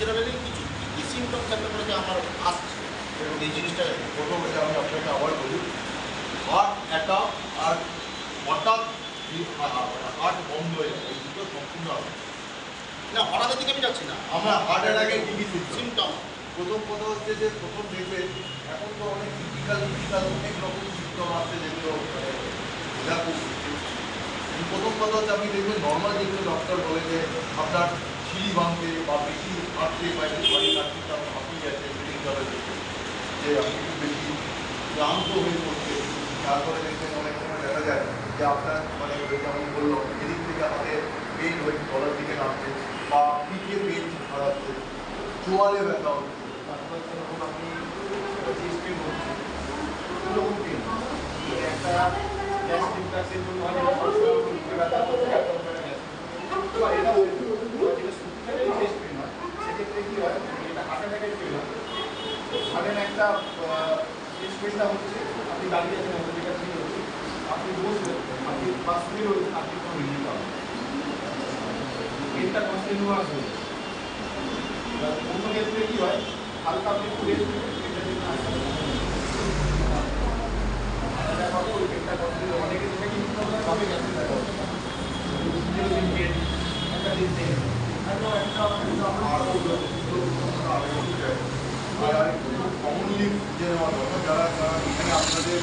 Generally কিছু কী symptom থাকলে পরে যে আমার আসছে এবং এই জিনিসটা প্রথম এটা আমি আপনাকে আবার বলি, হার্ট অ্যাটাক আর হঠাৎ হার্ট বন্ধ হয়ে যায়, এই দুটো সম্পূর্ণ আছে না। হঠাৎ দিকে আমি যাচ্ছি না, আমরা হার্ট অ্যাটাকের কী কী সিমটম প্রথম কথা হচ্ছে যে প্রথম দেখবেন এখন তো অনেক টিপিক্যাল অনেক রকম সিমটম আছে যেগুলো মানে বোঝা খুব প্রথম কথা হচ্ছে আপনি দেখবেন নর্মাল যেগুলো ডক্টর বলে যে আপনার সিঁড়ি ভাঙতে বা বেশি হাঁটতে পারে বাড়ি হাঁটতে আপনার হাঁপিয়ে যাচ্ছে ব্রিডিং জলের যে আপনি একটু বেশি ক্লান্ত হয়ে পড়ছে। তারপরে দেখবেন অনেক সময় দেখা যায় যে আপনার মানে আমি বললাম এদিক থেকে হাতে পেন হয়ে গলার দিকে নামছে বা পিঠে পেন হারাচ্ছে, চোয়ালে ব্যথা হচ্ছে, তারপরে যখন আপনি চেস্ট পেন হচ্ছে এরকম পেন একটা গ্যাস ইনফেকশন জন্য হয় ব্যথা হচ্ছে এটা যেটা সুতিকারের চেস্ট পেন হয় সেক্ষেত্রে কী হয় এটা হার্ট অ্যাটাকের পেন হয়। সাডেন একটা চেস্ট পেনটা হচ্ছে আপনি দাঁড়িয়ে আছেন যেটা ঠিক হচ্ছে আপনি বসবেন আপনি 5 মিনিট রয়েছেন আপনি কোনো রিলিফ পাবেন, পেনটা কন্টিনিউয়াস হয়ে যায়। অন্য ক্ষেত্রে কী হয় হালকা আপনি একটু রেস্ট নেবেন পেনটা যদি না পেনটা কন্টিনিউ অনেকে যেটা কিন্তু ভাবে গেছে দেখা একটা দিন থেকে কমনলি যে যারা এখানে আপনাদের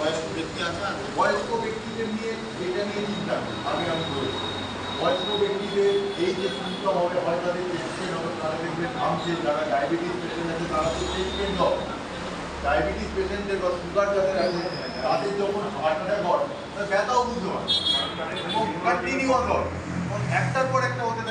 বয়স্ক ব্যক্তি আছে আর বয়স্ক ব্যক্তিদের নিয়ে এটা নিয়ে চিন্তা আগে আমি বলেছি। বয়স্ক ব্যক্তিদের এই যে সিমটম হবে হয় তাদের চেস্ট পেন হবে, তারা দেখবেন ঘামছে, যারা ডায়াবেটিস পেশেন্ট আছে তারা তো চেস্ট পেন হবে, ডায়াবেটিস পেশেন্টদের বা সুগার যাদের আছে তাদের যখন হার্ট অ্যাটাক হয় ব্যথাও বুঝতে পারে এবং কন্টিনিউয়াস হয়, একটার পর একটা ওদের